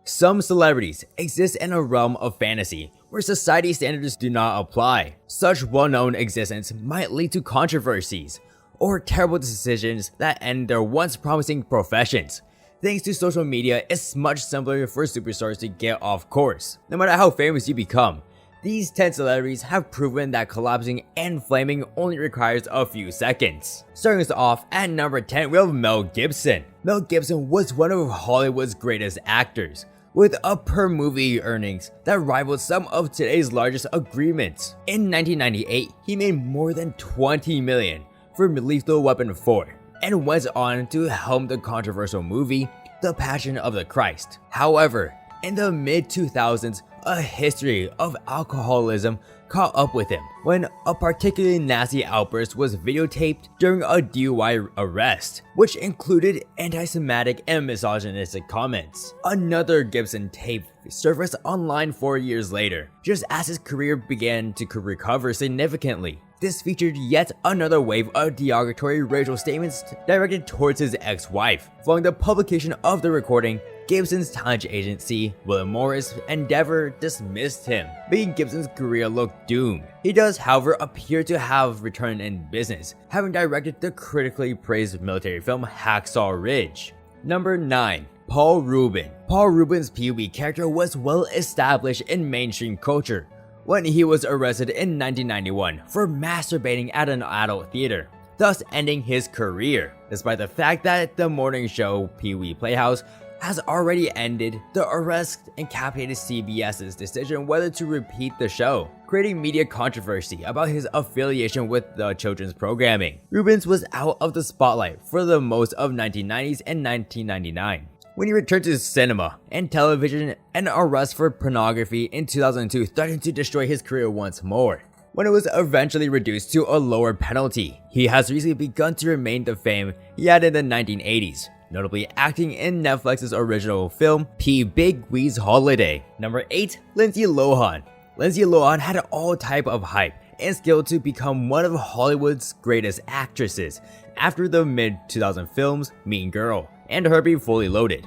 Some celebrities exist in a realm of fantasy where society standards do not apply. Such well-known existence might lead to controversies or terrible decisions that end their once promising professions. Thanks to social media, it's much simpler for superstars to get off course. No matter how famous you become, these 10 celebrities have proven that collapsing and flaming only requires a few seconds. Starting us off at number 10, we have Mel Gibson. Mel Gibson was one of Hollywood's greatest actors, with a per movie earnings that rivaled some of today's largest agreements. In 1998, he made more than $20 million for Lethal Weapon 4, and went on to helm the controversial movie, The Passion of the Christ. However, in the mid-2000s, a history of alcoholism caught up with him when a particularly nasty outburst was videotaped during a DUI arrest, which included anti-Semitic and misogynistic comments. Another Gibson tape surfaced online 4 years later, just as his career began to recover significantly. This featured yet another wave of derogatory racial statements directed towards his ex-wife. Following the publication of the recording, Gibson's talent agency, William Morris Endeavor, dismissed him, making Gibson's career look doomed. He does, however, appear to have returned in business, having directed the critically praised military film Hacksaw Ridge. Number 9. Paul Rubin. Paul Rubin's Pee-wee character was well established in mainstream culture when he was arrested in 1991 for masturbating at an adult theater, thus ending his career. Despite the fact that the morning show Pee-wee Playhouse has already ended, the arrest encapsulated CBS's decision whether to repeat the show, creating media controversy about his affiliation with the children's programming. Rubens was out of the spotlight for the most of 1990s and 1999. When he returned to cinema and television, an arrest for pornography in 2002 threatened to destroy his career once more. When it was eventually reduced to a lower penalty, he has recently begun to remain the fame he had in the 1980s, notably acting in Netflix's original film, Pee Big Wee's Holiday. Number 8. Lindsay Lohan. Lindsay Lohan had all type of hype and skill to become one of Hollywood's greatest actresses after the mid-2000 films Mean Girl and Herbie Fully Loaded.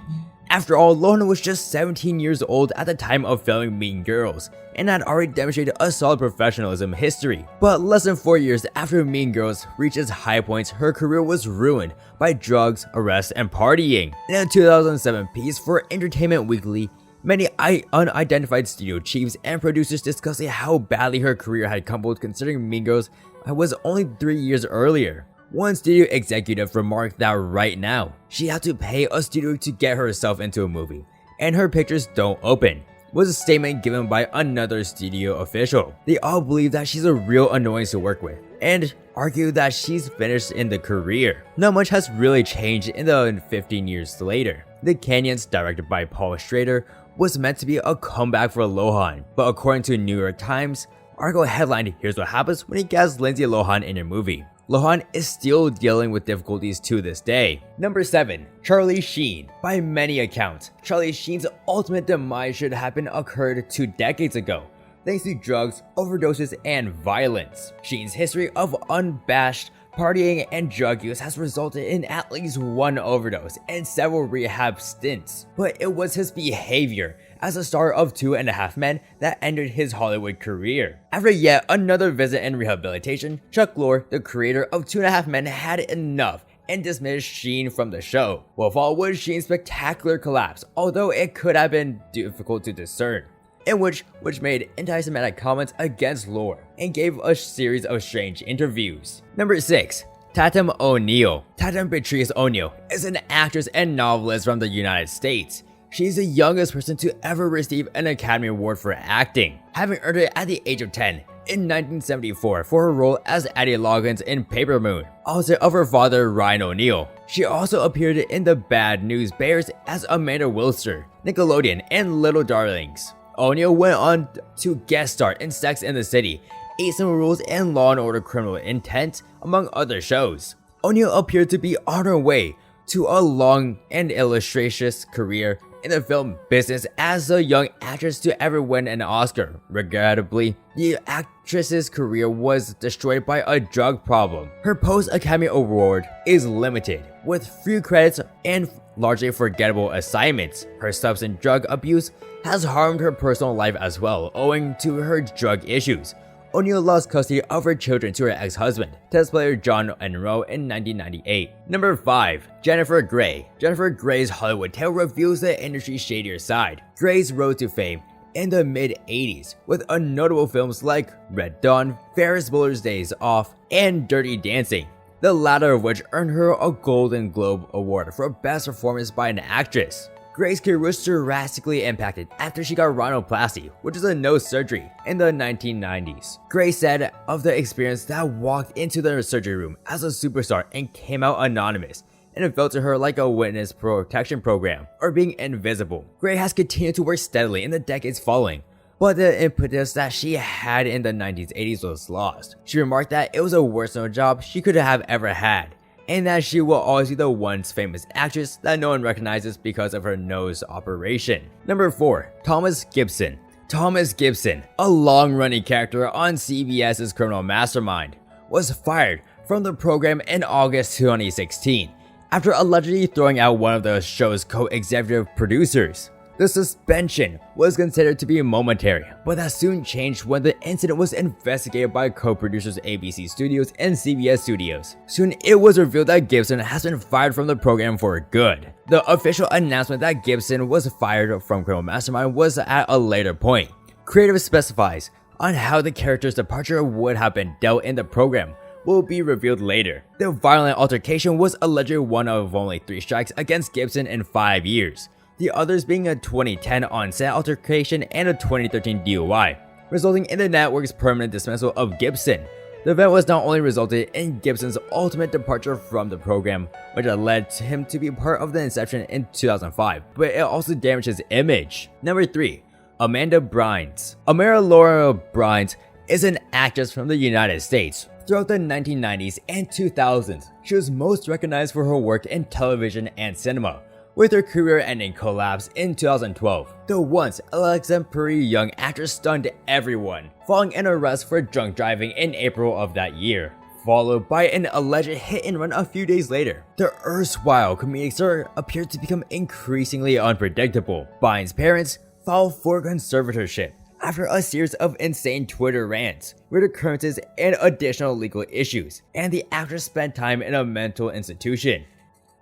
After all, Lohan was just 17 years old at the time of filming Mean Girls and had already demonstrated a solid professionalism history. But less than 4 years after Mean Girls reached its high points, her career was ruined by drugs, arrests, and partying. In a 2007 piece for Entertainment Weekly, many unidentified studio chiefs and producers discussing how badly her career had crumbled considering Mean Girls was only 3 years earlier. One studio executive remarked that right now, she had to pay a studio to get herself into a movie, and her pictures don't open, was a statement given by another studio official. They all believe that she's a real annoyance to work with, and argue that she's finished in the career. Not much has really changed in the 15 years later. The Canyons, directed by Paul Schrader, was meant to be a comeback for Lohan, but according to New York Times, article headlined, "Here's what happens when he casts Lindsay Lohan in a movie." Lohan is still dealing with difficulties to this day. Number 7. Charlie Sheen. By many accounts, Charlie Sheen's ultimate demise should have occurred 2 decades ago, thanks to drugs, overdoses, and violence. Sheen's history of unabashed partying and drug use has resulted in at least 1 overdose and several rehab stints, but it was his behavior as a star of 2.5 Men that ended his Hollywood career. After yet another visit and rehabilitation, Chuck Lorre, the creator of 2.5 Men, had enough and dismissed Sheen from the show. What followed was Sheen's spectacular collapse, although it could have been difficult to discern, in which made anti-Semitic comments against Lorre and gave a series of strange interviews. Number 6. Tatum O'Neal. Tatum Patrice O'Neal is an actress and novelist from the United States. She's the youngest person to ever receive an Academy Award for acting, having earned it at the age of 10 in 1974 for her role as Addie Loggins in Paper Moon, opposite of her father Ryan O'Neal. She also appeared in The Bad News Bears as Amanda Wilster, Nickelodeon, and Little Darlings. O'Neal went on to guest star in Sex and the City, 8 Simple Rules, and Law & Order Criminal Intent, among other shows. O'Neal appeared to be on her way to a long and illustrious career in the film business as the young actress to ever win an Oscar. Regrettably, the actress's career was destroyed by a drug problem. Her post-Academy Award is limited, with few credits and largely forgettable assignments. Her substance drug abuse has harmed her personal life as well, owing to her drug issues. O'Neal lost custody of her children to her ex-husband, tennis player John Enroe, in 1998. Number 5. Jennifer Grey. Jennifer Grey's Hollywood tale reveals the industry's shadier side. Grey's road to fame in the mid-80s, with notable films like Red Dawn, Ferris Bueller's Days Off, and Dirty Dancing, the latter of which earned her a Golden Globe Award for Best Performance by an Actress. Grey's career was drastically impacted after she got rhinoplasty, which is a nose surgery, in the 1990s. Grey said of the experience that walked into the surgery room as a superstar and came out anonymous, and it felt to her like a witness protection program, or being invisible. Grey has continued to work steadily in the decades following, but the impetus that she had in the 1980s was lost. She remarked that it was the worst known job she could have ever had, and that she will always be the once famous actress that no one recognizes because of her nose operation. Number 4. Thomas Gibson. Thomas Gibson, a long-running character on CBS's Criminal Mastermind, was fired from the program in August 2016 after allegedly throwing out one of the show's co-executive producers. The suspension was considered to be momentary, but that soon changed when the incident was investigated by co-producers ABC Studios and CBS Studios. Soon it was revealed that Gibson has been fired from the program for good. The official announcement that Gibson was fired from Criminal Mastermind was at a later point. Creative specifies on how the character's departure would have been dealt in the program will be revealed later. The violent altercation was allegedly one of only 3 strikes against Gibson in 5 years, the others being a 2010 on-set altercation and a 2013 DUI, resulting in the network's permanent dismissal of Gibson. The event was not only resulted in Gibson's ultimate departure from the program, which had led him to be part of the inception in 2005, but it also damaged his image. Number 3. Amanda Bynes. Amara Laura Bynes is an actress from the United States. Throughout the 1990s and 2000s, she was most recognized for her work in television and cinema, with her career-ending collapse in 2012. The once exemplary young actress stunned everyone, following an arrest for drunk driving in April of that year, followed by an alleged hit-and-run a few days later. The erstwhile comedic star appeared to become increasingly unpredictable. Bynes' parents filed for conservatorship after a series of insane Twitter rants, weird occurrences, and additional legal issues, and the actress spent time in a mental institution.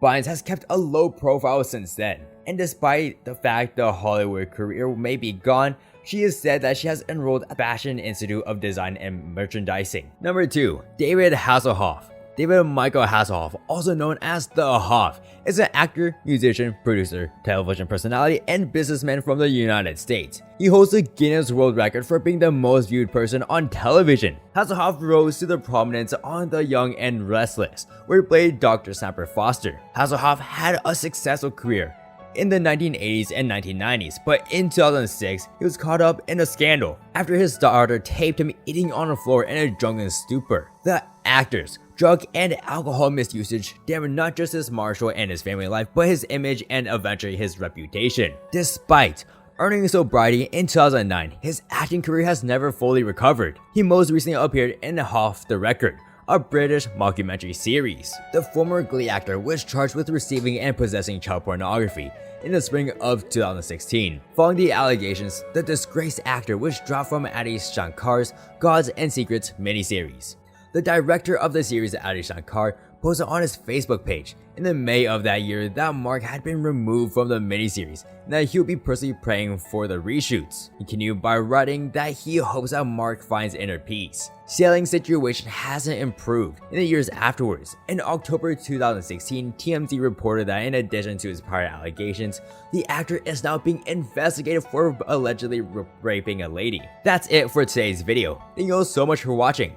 Bynes has kept a low profile since then, and despite the fact the Hollywood career may be gone, she has said that she has enrolled at Fashion Institute of Design and Merchandising. Number 2. David Hasselhoff. David Michael Hasselhoff, also known as The Hoff, is an actor, musician, producer, television personality, and businessman from the United States. He holds the Guinness World Record for being the most viewed person on television. Hasselhoff rose to the prominence on The Young and Restless, where he played Dr. Snapper Foster. Hasselhoff had a successful career in the 1980s and 1990s, but in 2006, he was caught up in a scandal after his daughter taped him eating on the floor in a drunken stupor. The actor's drug and alcohol misusage damaged not just his martial and his family life, but his image and eventually his reputation. Despite earning sobriety in 2009, his acting career has never fully recovered. He most recently appeared in Off the Record, a British mockumentary series. The former Glee actor was charged with receiving and possessing child pornography in the spring of 2016. Following the allegations, the disgraced actor was dropped from Adi Shankar's Gods and Secrets miniseries. The director of the series, Adi Shankar, posted on his Facebook page in the May of that year that Mark had been removed from the miniseries and that he would be personally praying for the reshoots. He continued by writing that he hopes that Mark finds inner peace. Sailing situation hasn't improved in the years afterwards. In October 2016, TMZ reported that in addition to his prior allegations, the actor is now being investigated for allegedly raping a lady. That's it for today's video. Thank you all so much for watching.